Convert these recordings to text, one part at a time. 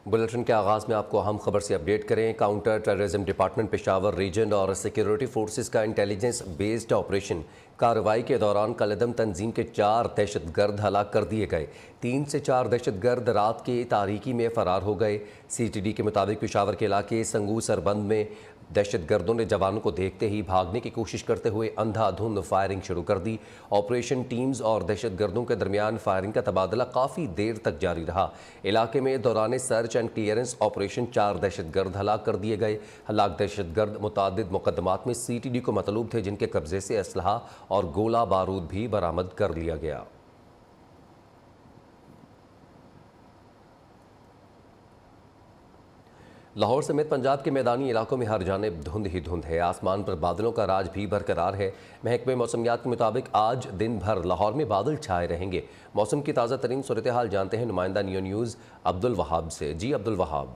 Bulletin के आगाज़ में आपको अहम खबर से अपडेट करें। Counter terrorism department Peshawar region और सिक्योरिटी फोर्सेस का इंटेलिजेंस बेस्ड ऑपरेशन कार्रवाई के दौरान कलदम तंजीम के 4 दहशतगर्द हलाक कर दिए गए। 3 से 4 दहशतगर्द रात के तारीकी में फरार हो गए। CTD के मुताबिक पेशावर के इलाके संगू सरबंद में दहशतगर्दों ने जवानों को देखते ही भागने की कोशिश करते हुए अंधाधुंध फायरिंग शुरू कर दी। ऑपरेशन टीम्स और दहशतगर्दों के दरमियान फायरिंग का तबादला काफ़ी देर तक जारी रहा। इलाके में दौरान सर्च एंड क्लियरेंस ऑपरेशन 4 दहशतगर्द हलाक कर दिए गए। हलाक दहशतगर्द मुतादिद मुकदमात में CTD को मतलूब थे, जिनके कब्जे से असलहा और गोला बारूद भी बरामद कर लिया गया। लाहौर समेत पंजाब के मैदानी इलाकों में हर जानिब धुंध ही धुंध है। आसमान पर बादलों का राज भी बरकरार है। महकमे मौसमियात के मुताबिक आज दिन भर लाहौर में बादल छाए रहेंगे। मौसम की ताज़ा तरीन सूरत हाल जानते हैं नुमाइंदा नियो न्यूज़ अब्दुल वहाब से। जी अब्दुल वहाब।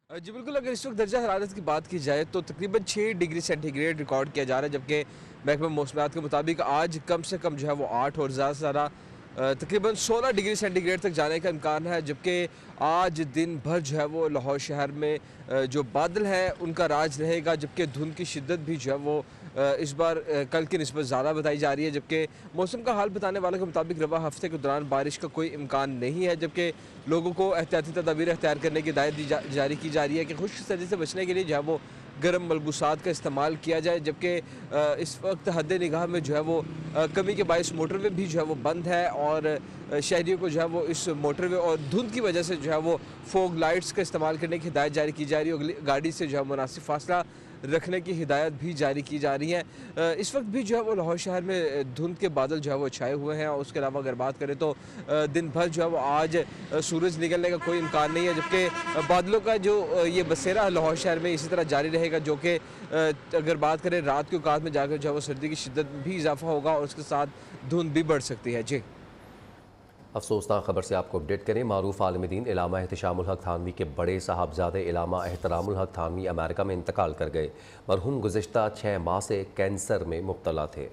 जी बिल्कुल, अगर इस वक्त दर्जा हरारत की बात की जाए तो तकरीबन 6 डिग्री सेंटीग्रेड रिकॉर्ड किया जा रहा है, जबकि महकमा मौसमियात के मुताबिक आज कम से कम जो है वो 8 और ज़्यादा से ज़्यादा तकरीबन 16 डिग्री सेंटीग्रेड तक जाने का इम्कान है। जबकि आज दिन भर जो है वो लाहौर शहर में जो बादल हैं उनका राज रहेगा, जबकि धुंध की शिद्दत भी जो है वो इस बार कल की निस्बत ज़्यादा बताई जा रही है। जबकि मौसम का हाल बताने वालों के मुताबिक रवा हफ्ते के दौरान बारिश का कोई इम्कान नहीं है, जबकि लोगों को एहतियाती तदाबीर अख्तियार करने की हिदायत जारी की जा रही है कि खुश्क सर्दी से बचने के लिए जो है वो गर्म मलबूसात का इस्तेमाल किया जाए। जबकि इस वक्त हद निगाह में जो है वो कमी के बायस मोटरवे भी जो है वो बंद है और शहरियों को जो है वो इस मोटरवे और धुंध की वजह से जो है वो फोग लाइट्स का इस्तेमाल करने की हिदायत जारी की जा रही है। गाड़ी से जो है मुनासिब फासला रखने की हिदायत भी जारी की जा रही है। इस वक्त भी जो है वो लाहौर शहर में धुंध के बादल जो है वो छाए हुए हैं और उसके अलावा अगर बात करें तो दिन भर जो है वो आज सूरज निकलने का कोई इम्कान नहीं है, जबकि बादलों का जो ये बसेरा लाहौर शहर में इसी तरह जारी रहेगा, जो कि अगर बात करें रात के औकात में जाकर जो है वो सर्दी की शिद्दत में भी इजाफा होगा और उसके साथ धुंध भी बढ़ सकती है। जी अफसोसनाक खबर से आपको अपडेट करें। मारूफ आलिम दीन इलामा एहतशामुल हक थानवी के बड़े साहबजादे इलामा एहतरामुल हक थानवी अमेरिका में इंतकाल कर गए। मरहूम गुज़िश्ता 6 माह से कैंसर में मुब्तला थे।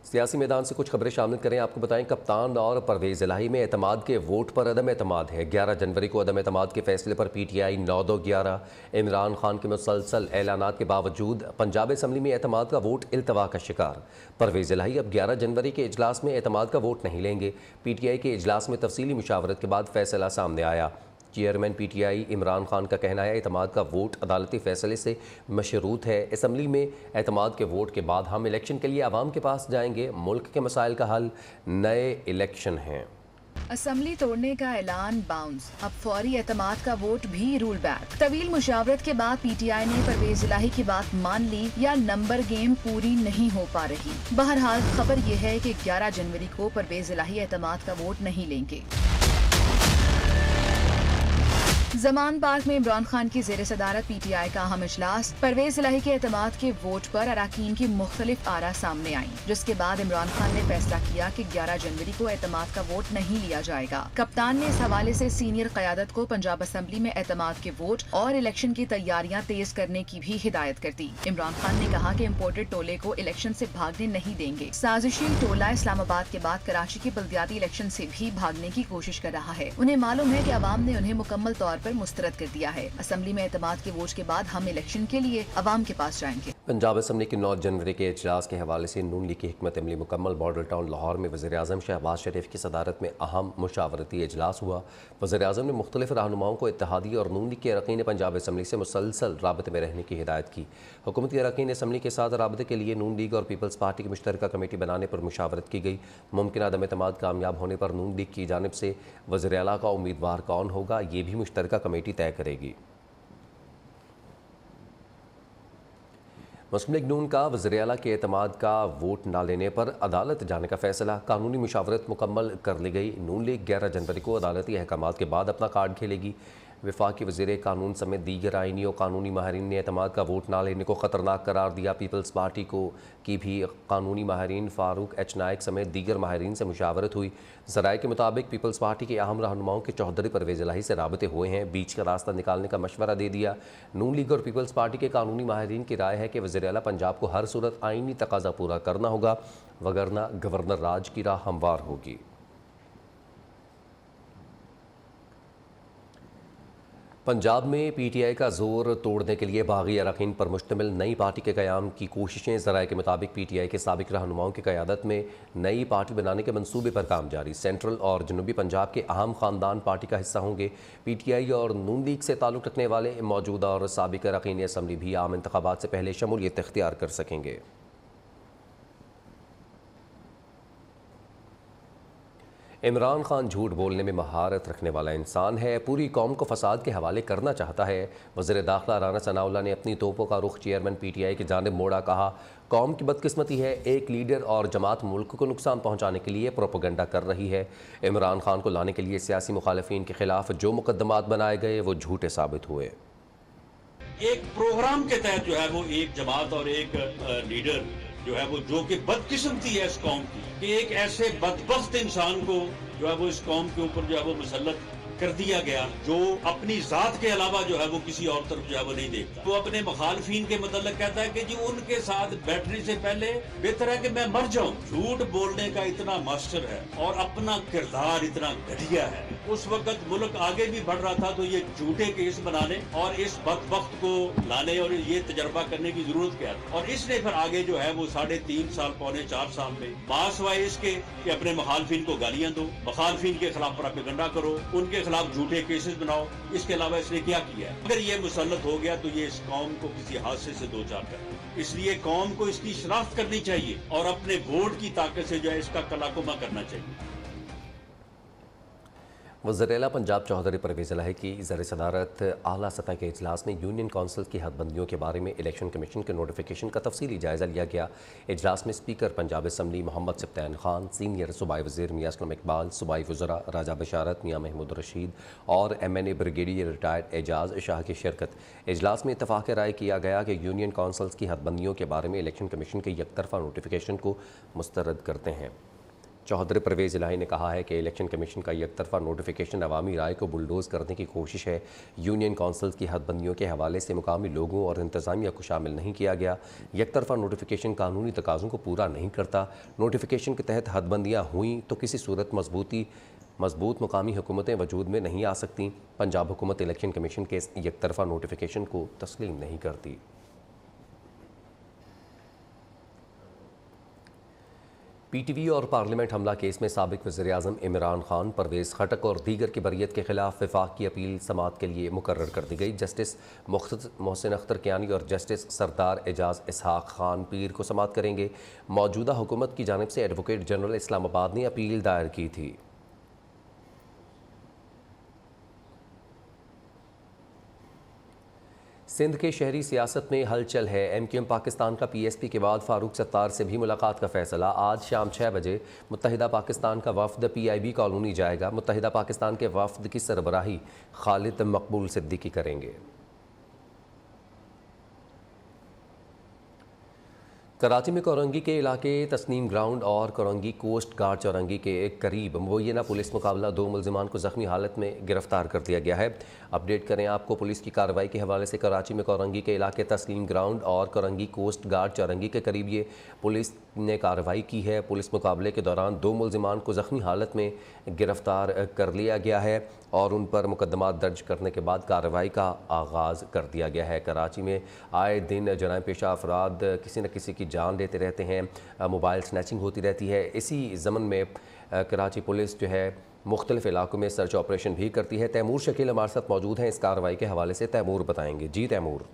सियासी मैदान से कुछ खबरें शामिल करें। आपको बताएं, कप्तान और परवेज़ इलाही में एतमाद के वोट पर अदम एतमाद है। 11 जनवरी को अदम एतमाद के फैसले पर PTI 9-2-11। इमरान खान के मुसलसल ऐलानात के बावजूद पंजाब असम्बली में एतमाद का वोट इल्तवा का शिकार। परवेज़ इलाही अब 11 जनवरी के इजलास में एतमाद का वोट नहीं लेंगे। PTI के इजलास में तफसीली मुशावरत के बाद फैसला सामने आया। चेयरमैन PTI इमरान खान का कहना है एतमाद का वोट अदालती फैसले से मशरूत है। असम्बली में एतमाद के वोट के बाद हम इलेक्शन के लिए आवाम के पास जाएंगे। मुल्क के मसाइल का हल नए इलेक्शन हैं। असम्बली तोड़ने का ऐलान बाउंस, अब फौरी एतमाद का वोट भी रूल बैक। तवील मुशावरत के बाद PTI ने परवेज इलाही की बात मान ली या नंबर गेम पूरी नहीं हो पा रही। बहरहाल खबर यह है कि 11 जनवरी को परवेज इलाही एतमाद का वोट नहीं लेंगे। जमान पार्क में इमरान खान की जेर सदारत PTI का अहम इजलास। परवेज इलाही के एतमाद के वोट पर अराकीन की मुख्तलिफ आरा सामने आई, जिसके बाद इमरान खान ने फैसला किया कि 11 जनवरी को एतमाद का वोट नहीं लिया जाएगा। कप्तान ने इस हवाले से सीनियर क़यादत को पंजाब असम्बली में एतमाद के वोट और इलेक्शन की तैयारियां तेज करने की भी हिदायत कर दी। इमरान खान ने कहा कि इम्पोर्टेड टोले को इलेक्शन से भागने नहीं देंगे। साजिशी टोला इस्लामाबाद के बाद कराची के बल्दियाती इलेक्शन से भी भागने की कोशिश कर रहा है। उन्हें मालूम है कि अवाम ने उन्हें मुकम्मल तौर पर मुस्तरद कर दिया है। असम्बली में एतमाद के वोट के बाद हम इलेक्शन के लिए अवाम के पास जाएंगे। पंजाब असम्बली की 9 जनवरी के इजलास के हवाले से नून लीग की हिकमत अमली मुकम्मल मॉडल टाउन लाहौर में वज़ीर आज़म शहबाज शरीफ की सदारत में अहम मुशावरती इजलास हुआ। वज़ीर आज़म ने मुख्तलिफ रहनुमाओं को इत्तेहादी और नून लीग के अरकान पंजाब असम्बली से मुसलसल राबते में रहने की हिदायत की। हुकूमती अरकान असम्बली के साथ राबते के लिए नून लीग और पीपल्स पार्टी की मुश्तरका कमेटी बनाने पर मुशावरत की गई। मुमकिन अदम एतमाद कामयाब होने पर नून लीग की जानिब से वज़ीर आला का उम्मीदवार कौन होगा, ये भी मुश्तरका कमेटी तय करेगी। मुस्लिम लीग नून का वज़ीर आला के एतमाद का वोट न लेने पर अदालत जाने का फैसला। कानूनी मुशावरत मुकम्मल कर ली गई। नून लीग 11 जनवरी को अदालती अहकामात के बाद अपना कार्ड खेलेगी। वफाकी वज़ीर कानून समेत दीगर आइनी और कानूनी माहिरीन ने एतमाद का वोट ना लेने को ख़तरनाक करार दिया। पीपल्स पार्टी की भी कानूनी माहिरीन फ़ारूक एच नायक समेत दीगर माहिरीन से मुशावरत हुई। ज़राए के मुताबिक पीपल्स पार्टी के अहम रहनुमाओं के चौधरी परवेज़ इलाही से राबते हुए हैं, बीच का रास्ता निकालने का मशवरा दे दिया। नून लीग और पीपल्स पार्टी के कानूनी माहिरीन की राय है कि वज़ीर आला पंजाब को हर सूरत आइनी तकाजा पूरा करना होगा, वगरना गवर्नर राज की राह हमवार होगी। पंजाब में पीटीआई का जोर तोड़ने के लिए बागी अरकान पर मुश्तमिल नई पार्टी के क़याम की कोशिशें। ज़राए के मुताबिक पीटीआई के साबिक रहनुमाओं की क़यादत में नई पार्टी बनाने के मंसूबे पर काम जारी। सेंट्रल और जनूबी पंजाब के अहम ख़ानदान पार्टी का हिस्सा होंगे। पीटीआई और नून लीग से ताल्लुक़ रखने वाले मौजूदा और साबिक अरकान असम्बली भी आम इंतखाबात से पहले शमूलियत इख्तियार कर सकेंगे। इमरान खान झूठ बोलने में महारत रखने वाला इंसान है, पूरी कौम को फसाद के हवाले करना चाहता है। वज़ीर दाखिला राना सनाउल्लाह ने अपनी तोपों का रुख चेयरमैन पीटीआई की जानिब मोड़ा। कहा, कौम की बदकिस्मती है, एक लीडर और जमात मुल्क को नुकसान पहुँचाने के लिए प्रोपेगेंडा कर रही है। इमरान खान को लाने के लिए सियासी मुखालिफिन के खिलाफ जो मुकदमात बनाए गए वो झूठे साबित हुए। एक प्रोग्राम के तहत जो है वो एक जमात और एक लीडर जो है वो जो कि बदकिस्मती है इस कौम की, कि एक ऐसे बदबख्त इंसान को जो है वो इस कौम के ऊपर जो है वो मुसल्लत कर दिया गया, जो अपनी जात के अलावा जो है वो किसी और तरफ जो है वो नहीं देखता। वो अपने मुखालफिन के मतलब कहता है कि जी उनके साथ बैठने से पहले बेहतर है कि मैं मर जाऊं। झूठ बोलने का इतना मास्टर है और अपना किरदार इतना घटिया है। उस वक्त मुल्क आगे भी बढ़ रहा था तो ये झूठे केस बनाने और इस बदबख्त को लाने और ये तजर्बा करने की जरूरत क्या है। और इसने फिर आगे जो है वो 3.5 साल पौने 4 साल में बासवाए इसके कि अपने मुखालफिन को गालियां दो, मुखालफिन के खिलाफ प्रोपेगेंडा करो, उनके खिलाफ झूठे केसेस बनाओ। इसके अलावा इसने क्या किया है? अगर ये मुसल्लत हो गया तो ये इस कौम को किसी हादसे से दो चार कर, इसलिए कौम को इसकी शनाख्त करनी चाहिए और अपने वोट की ताकत से जो है इसका कलाकुमा करना चाहिए। वज़ीर-ए-आला पंजाब चौधरी परवेज़ इलाही की ज़र सदारत आला सतह के इजलास में यूनियन कौंसिल की हदबंदियों के बारे में इलेक्शन कमीशन के नोटिफिकेशन का तफसीली जायज़ा लिया गया। इजलास में speaker Punjab assembly Mohammad Sibtain Khan, senior सूबाई वज़ीर मियां असलम इकबाल, सूबाई वज़रा राजा बशारत, मियां महमूद रशीद और MNA brigadier retired Ejaz Shah की शिरकत। इजलास में इत्तफ़ाक़ राय किया गया कि यूनियन कौंसिल्स की हदबंदियों के बारे में इलेक्शन कमीशन के यकतरफ़ा नोटिफिकेशन को मुस्तरद करते हैं। चौधरी परवेज़ इलाही ने कहा है कि इलेक्शन कमीशन का यकतरफ़ा नोटिफिकेशन अवामी राय को बुलडोज़ करने की कोशिश है। यूनियन कौंसिल की हदबंदियों के हवाले से मुकामी लोगों और इंतज़ामिया को शामिल नहीं किया गया। यकतरफ़ा नोटिफिकेशन कानूनी तकाज़ों को पूरा नहीं करता। नोटिफिकेशन के तहत हदबंदियाँ हुई तो किसी सूरत मजबूत मुकामी हुकूमतें वजूद में नहीं आ सकती। पंजाब हुकूमत इलेक्शन कमीशन के इस यकतरफ़ा नोटिफिकेशन को तस्लीम नहीं करती। PTV और पार्लियामेंट हमला केस में साबिक वज़ीर-ए-आज़म इमरान खान, परवेज़ खटक और दीगर की बरियत के खिलाफ वफाक की अपील समाअत के लिए मुकर्रर कर दी गई। जस्टिस मोहसिन अख्तर कियानी और जस्टिस सरदार एजाज इसहाक खान पीर को समाअत करेंगे। मौजूदा हुकूमत की जानिब से एडवोकेट जनरल इस्लामाबाद ने अपील दायर की थी। सिंध के शहरी सियासत में हलचल है। MQM पाकिस्तान का PSP के बाद फारूक सत्तार से भी मुलाकात का फैसला। आज शाम 6 बजे मुत्तहिदा पाकिस्तान का वफ़द PIB कॉलोनी जाएगा। मुत्तहिदा पाकिस्तान के वफ़द की सरबराही खालिद मकबूल सिद्दीकी करेंगे। कराची में कोरंगी के इलाके तस्नीम ग्राउंड और कोरंगी कोस्ट गार्ड चौरंगी के करीब मुबैना पुलिस मुकाबला 2 मुलजिमान को ज़ख्मी हालत में गिरफ्तार कर दिया गया है। अपडेट करें आपको पुलिस की कार्रवाई के हवाले से। कराची में कोरंगी के इलाके तस्नीम ग्राउंड और कोरंगी कोस्ट गार्ड चौरंगी के करीब ये पुलिस ने कार्रवाई की है। पुलिस मुकाबले के दौरान 2 मुलजिमान को ज़ख्मी हालत में गिरफ्तार कर लिया गया है और उन पर मुकदमात दर्ज करने के बाद कार्रवाई का आगाज़ कर दिया गया है। कराची में आए दिन जराइम पेशा अफराद किसी न किसी की जान लेते रहते हैं, मोबाइल स्नैचिंग होती रहती है। इसी ज़मन में कराची पुलिस जो है मुख्तलिफ इलाकों में सर्च ऑपरेशन भी करती है। तैमूर शकील हमारे साथ मौजूद हैं इस कार्रवाई के हवाले से। तैमूर बताएंगे। जी तैमूर।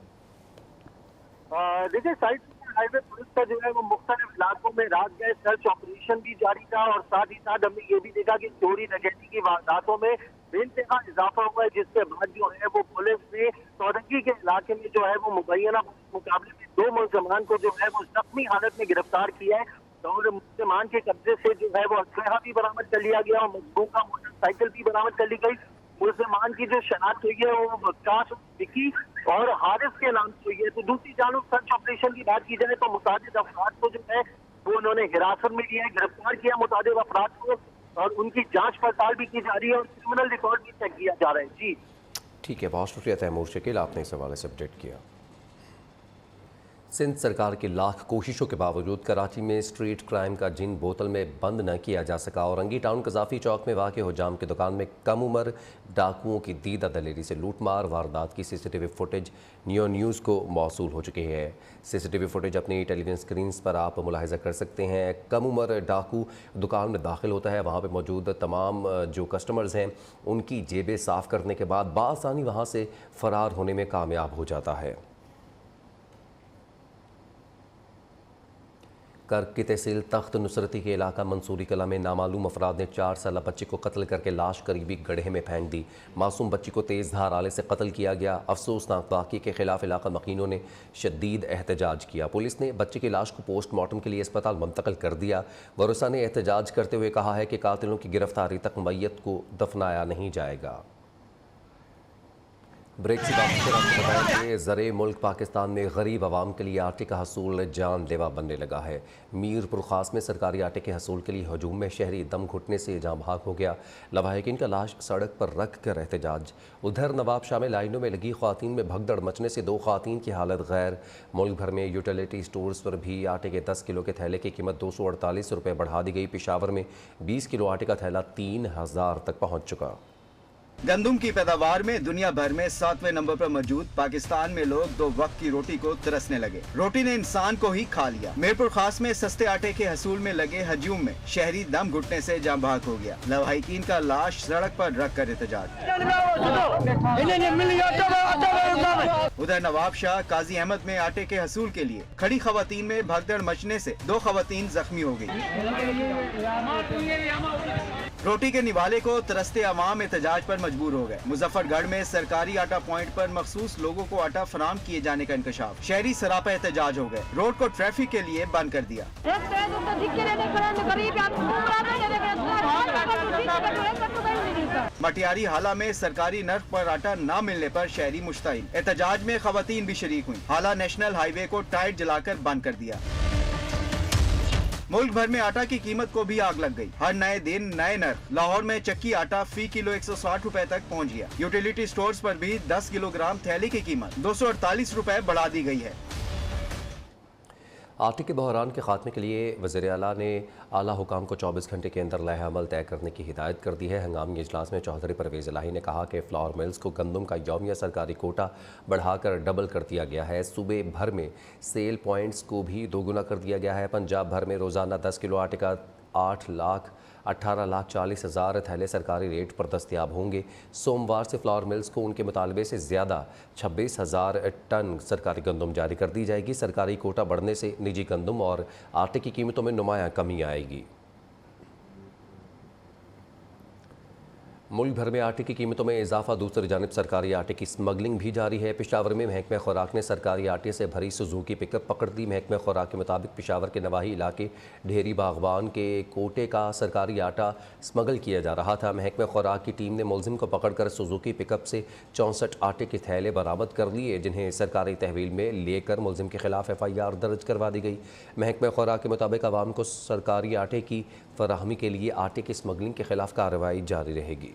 देखिए, साइड हाईवे पुलिस का जो है वो मुख्तलिफ इलाकों में रात गए सर्च ऑपरेशन भी जारी था और साथ ही साथ हमने ये भी देखा कि चोरी डकैती की वारदातों में बेइंतहा इजाफा हुआ है, जिसके बाद जो है वो पुलिस ने चौरंगी के इलाके में जो है वो मुबैना मुकाबले में 2 मुलजमान को जो है वो जख्मी हालत में गिरफ्तार किया है और मुलजमान के कब्जे से जो है वो असलहा भी बरामद कर लिया गया और मजबूत का मोटरसाइकिल भी बरामद कर ली गई। मुल्जिमान की जो शनाख्त हुई है वो विकास, विकी और हारिस के नाम से हुई है। तो दूसरी जानब सर्च ऑपरेशन की बात की जाए तो मुतादिद अफराद को जो है वो उन्होंने हिरासत में लिया है, गिरफ्तार किया मुतादिद अफराद को और उनकी जांच पड़ताल भी की जा रही है और क्रिमिनल रिकॉर्ड भी चेक किया जा रहा है। जी ठीक है, बहुत शुक्रिया तैमूर शकील, आपने इस हवाले से अपडेट किया। सिंध सरकार की लाख कोशिशों के बावजूद कराची में स्ट्रीट क्राइम का जिन बोतल में बंद न किया जा सका। औरंगी टाउन कजाफी चौक में वाक़ हुजाम की दुकान में कम उम्र डाकुओं की दीदा दलेरी से लूटमार वारदात की सीसीटीवी फुटेज नियो न्यूज़ को मौसूल हो चुकी है। सीसीटीवी फुटेज अपनी टेलीविजन स्क्रीन पर आप मुलाहिजा कर सकते हैं। कम उम्र डाकू दुकान में दाखिल होता है, वहाँ पर मौजूद तमाम जो कस्टमर्स हैं उनकी जेबें साफ़ करने के बाद बासानी वहाँ से फ़रार होने में कामयाब हो जाता है। कर्क की तहसील तख्त नुसरती के इलाका मंसूरी कला में नामालूम अफराद ने 4 साला बच्ची को कत्ल करके लाश करीबी गड्ढे में फेंक दी। मासूम बच्ची को तेज़ धार आले से कत्ल किया गया। अफसोसनाक वाक़े के खिलाफ इलाका मकीनों ने शदीद एहतजाज किया। पुलिस ने बच्ची की लाश को पोस्टमार्टम के लिए अस्पताल मुंतकिल कर दिया। वरुसा ने एहतजाज करते हुए कहा है कि कातिलों की गिरफ्तारी तक मैयत को दफनाया नहीं जाएगा। ब्रेक से वापस फिर आपको बताएं कि ज़रे मुल्क पाकिस्तान में गरीब आवाम के लिए आटे का हसूल जानलेवा बनने लगा है। मीरपुर खास में सरकारी आटे के हसूल के लिए हजूम में शहरी दम घुटने से जाँ भाग हो गया। लवाहिकीन का लाश सड़क पर रख कर एहतजाज। उधर नवाब शाह में लाइनों में लगी ख़वातीन में भगदड़ मचने से 2 ख़वातीन की हालत गैर। मुल्क भर में यूटिलिटी स्टोर्स पर भी आटे के 10 किलो के थैले की कीमत 248 रुपये बढ़ा दी गई। पेशावर में 20 किलो आटे का थैला 3000 तक पहुँच चुका। गंदम की पैदावार में दुनिया भर में 7वें नंबर पर मौजूद पाकिस्तान में लोग 2 वक्त की रोटी को तरसने लगे। रोटी ने इंसान को ही खा लिया। मीरपुर खास में सस्ते आटे के हसूल में लगे हजूम में शहरी दम घुटने से जाँ भाग हो गया। लवाहिकीन का लाश सड़क पर रख कर एहतजाज। उधर नवाब शाह काजी अहमद में आटे के हसूल के लिए खड़ी खवातीन में भगदड़ मचने से 2 खवातीन जख्मी हो गई। रोटी के निवाले को तरसते अवाम एहतजाज पर मजबूर हो गए। मुजफ्फरगढ़ में सरकारी आटा पॉइंट पर मखसूस लोगों को आटा फराम किए जाने का इंकशाफ। शहरी सरापा एहतजाज हो गए। रोड को ट्रैफिक के लिए बंद कर दिया। मटियारी हाला में सरकारी नर्ख पर आटा न मिलने पर शहरी मुश्ताइल। एहतजाज में खवातीन भी शरीक हुई। हाला नेशनल हाईवे को टाइट जलाकर बंद कर दिया। मुल्क भर में आटा की कीमत को भी आग लग गई। हर नए दिन नए नर्ख। लाहौर में चक्की आटा फी किलो 160 रुपए तक पहुंच गया। यूटिलिटी स्टोर्स पर भी 10 किलोग्राम थैली की कीमत 248 रुपए बढ़ा दी गई है। आटे के बहरान के खात्मे के लिए वज़ीर आला ने आला हुकाम को 24 घंटे के अंदर लाहे अमल तय करने की हिदायत कर दी है। हंगामी इजलास में चौधरी परवेज़ इलाही ने कहा कि फ्लावर मिल्स को गंदम का यौमिया सरकारी कोटा बढ़ाकर डबल कर दिया गया है। सूबे भर में सेल पॉइंट्स को भी दोगुना कर दिया गया है। पंजाब भर में रोज़ाना 10 किलो आटे का 18,40,000 थैले सरकारी रेट पर दस्तयाब होंगे। सोमवार से फ्लावर मिल्स को उनके मुतालबे से ज़्यादा 26,000 टन सरकारी गंदम जारी कर दी जाएगी। सरकारी कोटा बढ़ने से निजी गंदम और आटे की कीमतों में नुमायाँ कमी आएगी। मुल्क भर में आटे की कीमतों में इजाफा। दूसरी जानिब सरकारी आटे की स्मगलिंग भी जारी है। पेशावर में महकमा खुराक ने सरकारी आटे से भरी सुजुकी पिकअप पकड़ दी। महकमा खुराक के मुताबिक पेशावर के नवाही इलाके ढेरी बागवान के कोटे का सरकारी आटा स्मगल किया जा रहा था। महकमा खुराक की टीम ने मुलजिम को पकड़कर सुजुकी पिकअप से 64 आटे के थैले बरामद कर लिए, जिन्हें सरकारी तहवील में लेकर मुलजिम के खिलाफ FIR दर्ज करवा दी गई। महकमा खुराक के मुताबिक आवाम को सरकारी आटे की फराहमी के लिए आटे की स्मगलिंग के खिलाफ कार्रवाई जारी रहेगी।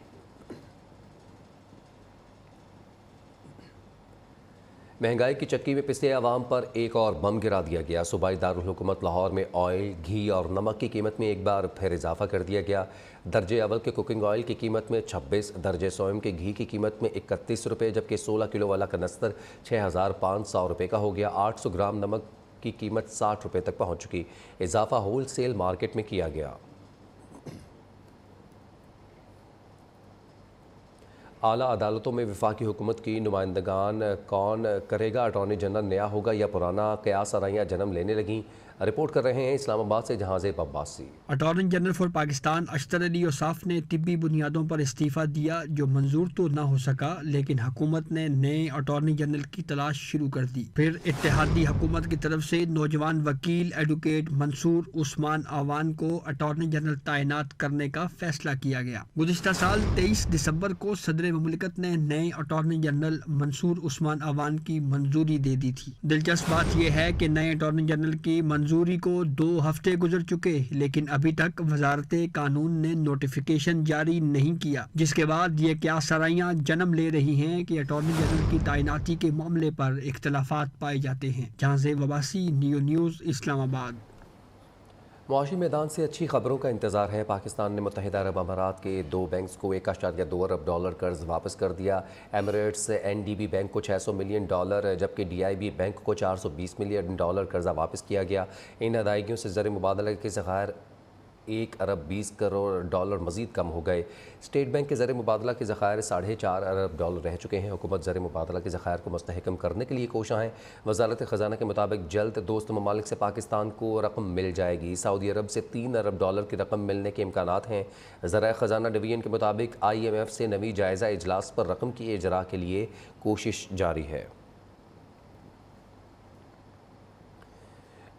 महंगाई की चक्की में पिसे आवाम पर एक और बम गिरा दिया गया। सूबाई दारुल हुकूमत लाहौर में ऑयल, घी और नमक की कीमत में एक बार फिर इजाफा कर दिया गया। दर्जे अवल के कुकिंग ऑयल की कीमत में 26, दर्जे सोयम के घी की कीमत में 31 रुपये, जबकि 16 किलो वाला कनस्तर 6,500 रुपये का हो गया। 800 ग्राम नमक की कीमत 60 रुपये तक पहुँच चुकी। इजाफा होल सेल मार्केट में किया गया। आला अदालतों में वफाकी हुकूमत की नुमाइंदगान कौन करेगा? अटॉर्नी जनरल नया होगा या पुराना? क़यास आराइयाँ जन्म लेने लगीं। रिपोर्ट कर रहे हैं इस्लामाबाद से Jahanzeb Abbasi. Attorney general for Pakistan Ashtar Ali Ausaf ने तिब्बी बुनियादों पर इस्तीफ़ा दिया, जो मंजूर तो न हो सका, लेकिन हुकूमत ने नए अटॉर्नी जनरल की तलाश शुरू कर दी। फिर इत्तेहादी हुकूमत की तरफ से नौजवान वकील एडवोकेट मंसूर उस्मान आवान को अटॉर्नी जनरल तैनात करने का फैसला किया गया। गुज़िश्ता साल 23 दिसंबर को सदर मुमलिकत ने नए अटॉर्नी जनरल मंसूर उस्मान आवान की मंजूरी दे दी थी। दिलचस्प बात यह है कि नए अटॉर्नी जनरल की मंजूरी को 2 हफ्ते गुजर चुके, लेकिन अभी तक वजारत कानून ने नोटिफिकेशन जारी नहीं किया, जिसके बाद ये क्या सराइयाँ जन्म ले रही हैं कि अटॉर्नी जनरल की तैनाती के मामले पर इख्तलाफात पाए जाते हैं। Jahanzeb Abbasi, neo news, Islamabad. मुआशी मैदान से अच्छी खबरों का इंतजार है। पाकिस्तान ने मुत्तहिदा अरब अमारात के 2 बैंक्स को $1.2 अरब कर्ज वापस कर दिया। एमिरेट्स NDB बैंक को $600 मिलियन, जबकि DIB बैंक को $420 मिलियन कर्जा वापस किया गया। इन अदायगियों से ज़र मुबादला के ज़खायर $1 अरब 20 करोड़ मज़ीद कम हो गए। स्टेट बैंक के ज़र मुबादला के ज़खायर $4.5 अरब रह चुके हैं। हुकूमत ज़र मुबादला के ज़खायर को मुस्तहकम करने के लिए कोशां है। वज़ारत ख़जाना के मुताबिक जल्द दोस्त ममालिक से पाकिस्तान को रकम मिल जाएगी। सऊदी अरब से $3 अरब की रकम मिलने के इम्कानात हैं। ज़राए ख़जाना डिवीज़न के मुताबिक IMF से नवी जायज़ा इजलास पर रकम की इजरा के लिए कोशिश जारी है।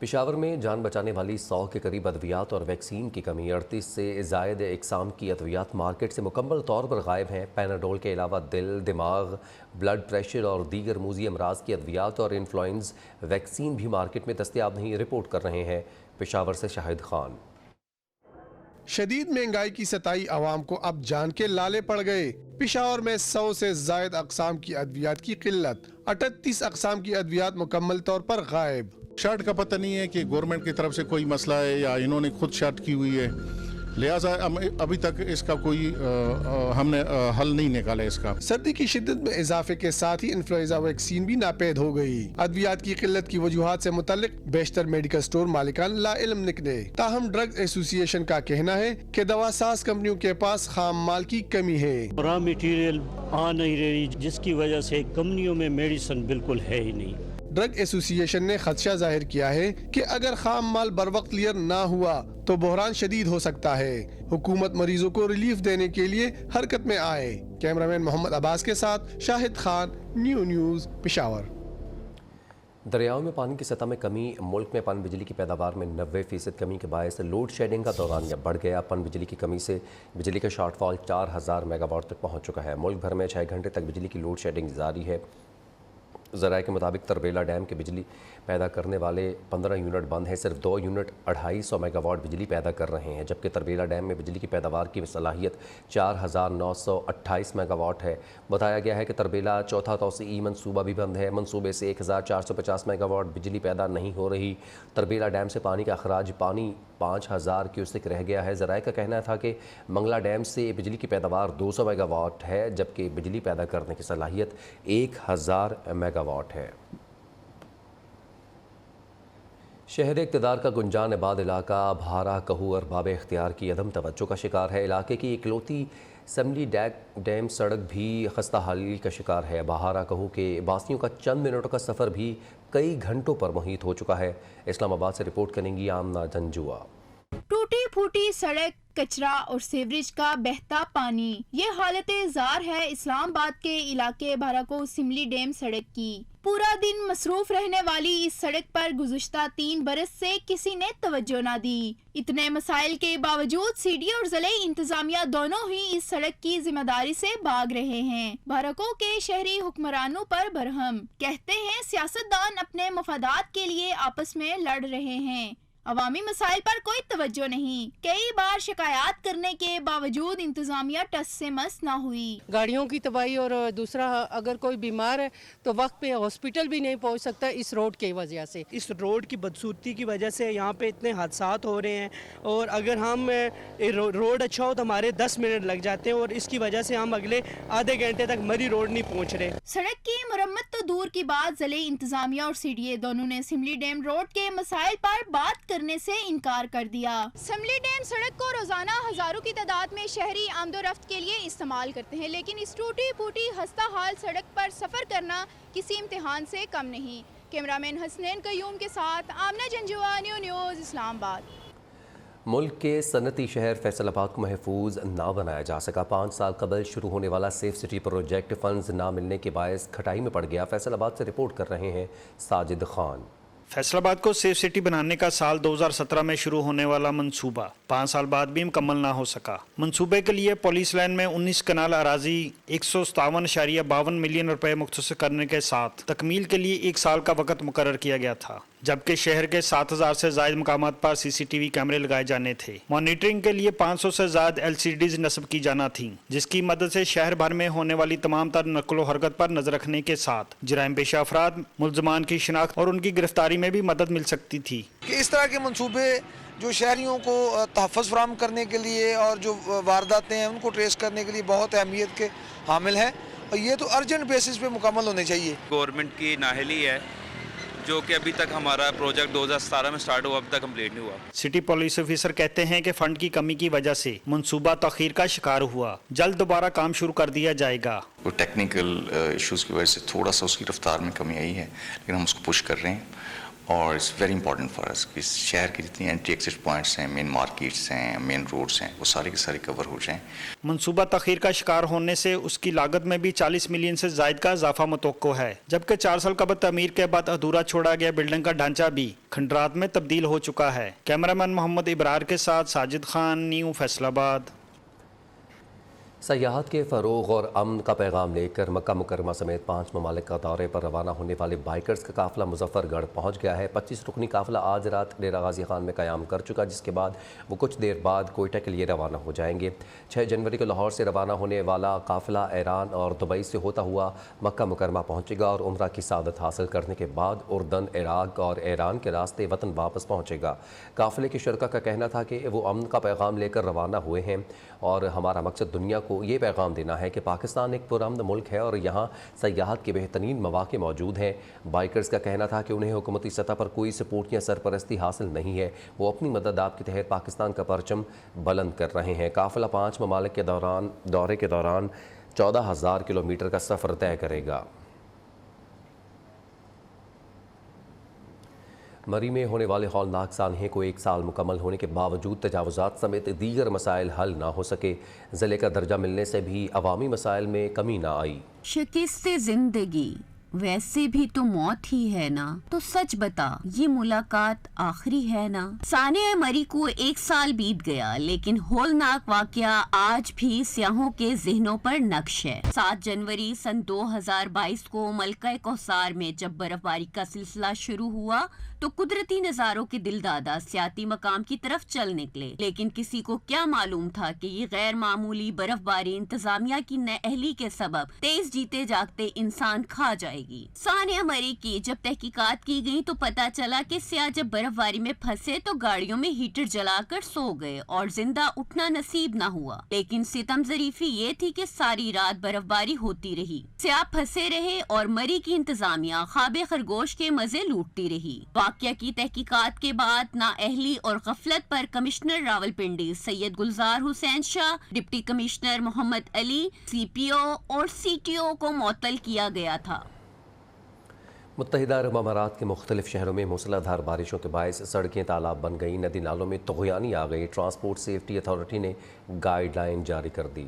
पेशावर में जान बचाने वाली 100 के करीब अद्वियात और वैक्सीन की कमी। 38 से ज़ायद इकसाम की अद्वियात मार्केट से मुकम्मल तौर पर गायब हैं। पैनाडोल के अलावा दिल, दिमाग, ब्लड प्रेशर और दीगर मूजी अमराज की अद्वियात और इन्फ्लुएंजा वैक्सीन भी मार्केट में दस्तयाब नहीं, रिपोर्ट कर रहे हैं पेशावर से शाहिद खान। शदीद महंगाई की सताई आवाम को अब जान के लाले पड़ गए। पेशावर में 100 से जायद अकसाम की अद्वियात की किल्लत। 38 अकसाम की अद्वियात मुकम्मल तौर पर गायब। शर्ट का पता नहीं है कि गवर्नमेंट की तरफ से कोई मसला है या इन्होंने खुद शर्ट की हुई है, लिहाजा अभी तक इसका कोई हमने हल नहीं निकाला इसका। सर्दी की शिद्दत में इजाफे के साथ ही इन्फ्लुएंजा वैक्सीन भी नापैद हो गई। अद्वियात की किल्लत की वजूहात से मुतल्लिक बेशतर मेडिकल स्टोर मालिकान लाइल्म निकले। ताहम ड्रग एसोसिएशन का कहना है कि दवा साज कंपनियों के पास खाम माल की कमी है। रॉ मटेरियल आ नहीं रही, जिसकी वजह से कंपनियों में मेडिसिन बिल्कुल है ही नहीं। ड्रग एसोसिएशन ने खदशा जाहिर किया है कि अगर खाम माल बर वक्त क्लियर ना हुआ तो बहरान शदीद हो सकता है। हुकूमत मरीजों को रिलीफ देने के लिए हरकत में आए। कैमरामैन मोहम्मद अब्बास के साथ शाहिद खान, न्यू न्यूज़, पेशावर। दरियाओं में पानी की सतह में कमी। मुल्क में पन बिजली की पैदावार में 90% कमी के बायस लोड शेडिंग का दौरानिया बढ़ गया। पन बिजली की कमी से बिजली का शॉर्टफॉल 4000 मेगावाट तक पहुँच चुका है। मुल्क भर में 6 घंटे तक बिजली की लोड शेडिंग जारी है। ज़राए के मुताबिक तरबेला डैम के बिजली पैदा करने वाले 15 यूनिट बंद हैं। सिर्फ 2 यूनिट 250 मेगावाट बिजली पैदा कर रहे हैं, जबकि तरबेला डैम में बिजली की पैदावार की सलाहियत 4928 मेगावाट है। बताया गया है कि तरबेला चौथा तौसीई मनसूबा भी बंद है। मनसूबे से 1450 मेगावाट बिजली पैदा नहीं हो रही। तरबेला डैम से पानी का अखराज 5000 क्यूसेक रह गया है। ज़राए का कहना था कि मंगला डैम से बिजली की पैदावार 200 मेगावाट है, जबकि बिजली पैदा करने की सलाहियत 1000 मेगावाट है। शहर इक़्तिदार का गुंजान आबाद इलाका भारा कहू अरबाब इख्तियार की अदम तवज्जो का शिकार है। इलाके की इकलौती समली डैम सड़क भी खस्ता हाली का शिकार है। बहारा कहू के बासियों का चंद मिनटों का सफ़र भी कई घंटों पर मुहित हो चुका है। इस्लामाबाद से रिपोर्ट करेंगी आमना जंजुआ। टूटी फूटी सड़क, कचरा और सीवरेज का बहता पानी, ये हालत ज़ार है इस्लामाबाद के इलाके भाराको सिमली डैम सड़क की। पूरा दिन मसरूफ रहने वाली इस सड़क पर गुज़िश्ता 3 बरस से किसी ने तवज्जो न दी। इतने मसाइल के बावजूद सीडी और ज़िले इंतजामिया दोनों ही इस सड़क की जिम्मेदारी से भाग रहे हैं। भाराको के शहरी हुक्मरानों पर बरहम, कहते हैं सियासतदान अपने मफादात के लिए आपस में लड़ रहे हैं, अवामी मसाइल पर कोई तवज्जो नहीं। कई बार शिकायत करने के बावजूद इंतजामिया टस से मस ना हुई। गाड़ियों की तबाही और दूसरा अगर कोई बीमार है तो वक्त पे हॉस्पिटल भी नहीं पहुंच सकता इस रोड की वजह से। इस रोड की बदसूरती की वजह से यहाँ पे इतने हादसात हो रहे हैं, और अगर हम रोड अच्छा हो तो हमारे 10 मिनट लग जाते हैं, और इसकी वजह से हम अगले आधे घंटे तक मरी रोड नहीं पहुँच रहे। सड़क की मुरम्मत तो दूर की बात, जिले इंतजामिया और सीडीए दोनों ने सिमली डैम रोड के मसाइल पर बात करने से इनकार कर दिया। सिमली डैम सड़क को रोजाना हजारों की तादाद में शहरी आमदोरफ्त के लिए इस्तेमाल करते हैं, लेकिन इस टूटी फूटी हस्ता हाल सड़क पर सफर करना किसी इम्तिहान से कम नहीं। कैमरामैन हसनैन कयूम के साथ आमना जंजुआनी, न्यूज़ इस्लामाबाद। मुल्क के सनती शहर फैसलाबाद को महफूज ना बनाया जा सका। 5 साल कबल शुरू होने वाला सेफ सिटी प्रोजेक्ट फंड्स ना मिलने के बायस खटाई में पड़ गया। फैसलाबाद से रिपोर्ट कर रहे हैं साजिद खान। फैसलाबाद को सेफ सिटी बनाने का साल 2017 में शुरू होने वाला मंसूबा 5 साल बाद भी मुकम्मल ना हो सका। मंसूबे के लिए पुलिस लाइन में 19 कनाल अराजी 157.52 मिलियन रुपए मुख्तसर करने के साथ तकमील के लिए 1 साल का वक़्त मुकर्रर किया गया था, जबकि शहर के 7000 से ज़ायद मकामात पर CCTV कैमरे लगाए जाने थे। मॉनिटरिंग के लिए 500 से ज़ायद LCDs नस्ब की जाना थी, जिसकी मदद से शहर भर में होने वाली तमाम तर नकलो हरकत पर नजर रखने के साथ जराइम पेशा अफराद, मुल्ज़मान की शिनाख्त और उनकी गिरफ्तारी में भी मदद मिल सकती थी। कि इस तरह के मंसूबे जो शहरियों को तहफ़्फ़ुज़ फराहम करने के लिए और जो वारदातें हैं उनको ट्रेस करने के लिए बहुत अहमियत के हामिल हैं, और ये तो अर्जेंट बेसिस पे मुकम्मल होने चाहिए। गवर्नमेंट की नाअहली है जो कि अभी तक हमारा प्रोजेक्ट 2017 में स्टार्ट हुआ, अब तक कंप्लीट नहीं हुआ। सिटी पुलिस ऑफिसर कहते हैं कि फंड की कमी की वजह से मंसूबा तखीर का शिकार हुआ। जल्द दोबारा काम शुरू कर दिया जाएगा। वो टेक्निकल इश्यूज की वजह से थोड़ा सा उसकी रफ्तार में कमी आई है, लेकिन हम उसको पुश कर रहे हैं और it's very important for us कि शहर की जितनी एंट्री एग्जिट पॉइंट्स हैं, मेन मार्केट्स हैं, मेन रोड्स हैं, वो सारे के सारे कवर हो जाएं। मंसूबा तखीर का शिकार होने से उसकी लागत में भी 40 मिलियन से ज़ायद का इजाफा मुतवक्को है, जबकि 4 साल कबल तमीर के बाद अधूरा छोड़ा गया बिल्डिंग का ढांचा भी खंडरात में तब्दील हो चुका है। कैमरामैन मोहम्मद इब्रार के साथ साजिद खान, न्यू फैसलाबाद। सयाहत के फ़रोग़ और अमन का पैगाम लेकर मक्का मुकरमा समेत 5 ममालिक का दौरे पर रवाना होने वाले बाइकर्स का काफ़िला मुजफ्फरगढ़ पहुँच गया है। 25 रुकनी काफ़िला आज रात डेरा गाजी खान में क़याम कर चुका, जिसके बाद वो कुछ देर बाद कोयटा के लिए रवाना हो जाएंगे। 6 जनवरी को लाहौर से रवाना होने वाला काफ़िला ईरान और दुबई से होता हुआ मक्का मुकरमा पहुँचेगा और उम्रा की सादत हासिल करने के बाद उर्दन, इराक और ईरान के रास्ते वतन वापस पहुँचेगा। काफ़िले के शुरका का कहना था कि वो अमन का पैगाम लेकर रवाना हुए हैं और हमारा मकसद दुनिया को ये पैगाम देना है कि पाकिस्तान एक पुरअमन मुल्क है और यहाँ सयाहत के बेहतरीन मौके मौजूद हैं। बाइकर्स का कहना था कि उन्हें हुकूमती सतह पर कोई सपोर्ट या सरपरस्ती हासिल नहीं है, वो अपनी मदद आपके तहत पाकिस्तान का परचम बुलंद कर रहे हैं। काफ़िला 5 ममालिक के दौरे के दौरान 14,000 किलोमीटर का सफ़र तय करेगा। मरी में होने वाले हौलनाक सानहे को 1 साल मुकम्मल होने के बावजूद तजावुज़ात समेत दीगर मसाइल हल ना हो सके। ज़िले का दर्जा मिलने से भी अवामी मसाइल में कमी ना आई। शिकस्त ज़िंदगी वैसे भी तो मौत ही है ना, तो सच बता ये मुलाकात आखिरी है ना। सानिया मरी को 1 साल बीत गया, लेकिन होलनाक वाकया आज भी सियाहों के ज़हनों पर नक्श है। 7 जनवरी सन 2022 को मलका कौसार में जब बर्फबारी का सिलसिला शुरू हुआ तो कुदरती नज़ारों के दिलदादा सियाती मकाम की तरफ चल निकले, लेकिन किसी को क्या मालूम था कि ये गैर मामूली बर्फबारी इंतजामिया की नाअहली के सबब तेज जीते जागते इंसान खा जाएगी। सानिया मरी की जब तहकीकात की गई तो पता चला कि सियाह जब बर्फबारी में फंसे तो गाड़ियों में हीटर जलाकर सो गए और जिंदा उठना नसीब न हुआ। लेकिन सितम ज़रीफी ये थी कि सारी रात बर्फबारी होती रही, सियाह फंसे रहे और मरी की इंतजामिया ख्वाबे खरगोश के मजे लूटती रही। वाकया की तहकीकात के बाद नाअहली और गफलत पर commissioner Rawalpindi Syed Gulzar Hussain Shah, deputy commissioner Mohammad Ali, CPO और CTO को मुअत्तल किया गया था। मुत्तहिदा अरब अमारात के मुख्तलिफ शहरों में मूसलाधार बारिशों के बायस सड़कें तालाब बन गई, नदी नालों में तुग़यानी आ गई। ट्रांसपोर्ट सेफ्टी अथॉरिटी ने गाइडलाइन जारी कर दी।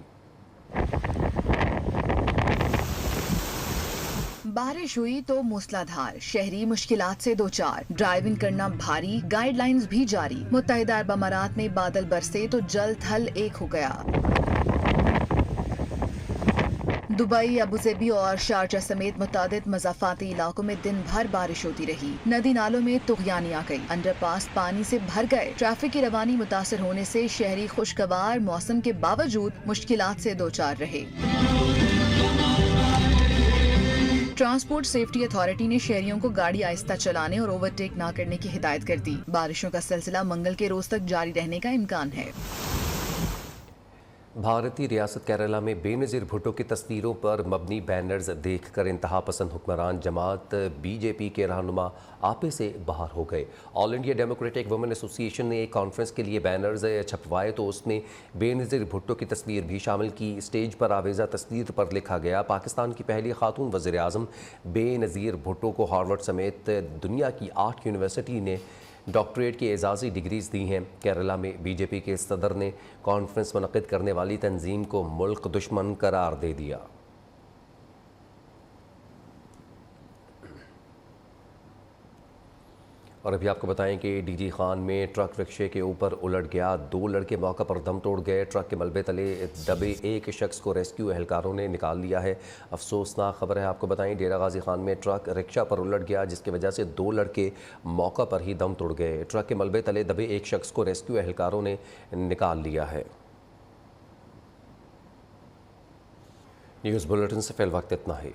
बारिश हुई तो मूसलाधार, शहरी मुश्किलात से 2-4, ड्राइविंग करना भारी, गाइडलाइंस भी जारी। मुत्तहिदा अरब अमारात में बादल बरसे तो जल थल एक हो गया। दुबई, अबूज़ेबी और शारजा समेत मुतादिद मज़ाफ़ाती इलाकों में दिन भर बारिश होती रही। नदी नालों में तुग़यानी आ गई, अंडरपास पानी से भर गए। ट्रैफिक की रवानी मुतासर होने से शहरी खुशगवार मौसम के बावजूद मुश्किलात से 2-4 रहे। ट्रांसपोर्ट सेफ्टी अथॉरिटी ने शहरियों को गाड़ी आहिस्ता चलाने और ओवरटेक ना करने की हिदायत कर दी। बारिशों का सिलसिला मंगल के रोज तक जारी रहने का इम्कान है। भारतीय रियासत केरला में बेनज़ीर भुट्टो की तस्वीरों पर मबनी बैनर्स देखकर इंतहा पसंद हुक्मरान जमात बीजेपी के रहनुमा आपे से बाहर हो गए। All India democratic women association ने एक कॉन्फ्रेंस के लिए बैनर्स छपवाए तो उसमें बेनज़ीर भुट्टो की तस्वीर भी शामिल की। स्टेज पर आवेज़ा तस्वीर पर लिखा गया, पाकिस्तान की पहली खातून वज़ीर आज़म बेनज़ीर भुट्टो को हार्वर्ड समेत दुनिया की 8 यूनिवर्सिटी ने डॉक्टरेट की एजाज़ी डिग्रीज़ दी हैं। केरला में बीजेपी के सदर ने कॉन्फ्रेंस मुनक़िद करने वाली तंजीम को मुल्क दुश्मन करार दे दिया। और अभी आपको बताएं कि डीजी खान में ट्रक रिक्शे के ऊपर उलट गया, 2 लड़के मौका पर दम तोड़ गए। ट्रक के मलबे तले दबे एक शख्स को रेस्क्यू एहलकारों ने निकाल लिया है। अफसोसनाक खबर है, आपको बताएं डेरा गाजी खान में ट्रक रिक्शा पर उलट गया जिसकी वजह से 2 लड़के मौका पर ही दम तोड़ गए। ट्रक के मलबे तले दबे एक शख्स को रेस्क्यू एहलकारों ने निकाल लिया है। न्यूज़ बुलेटिन से फिल वक्त इतना ही।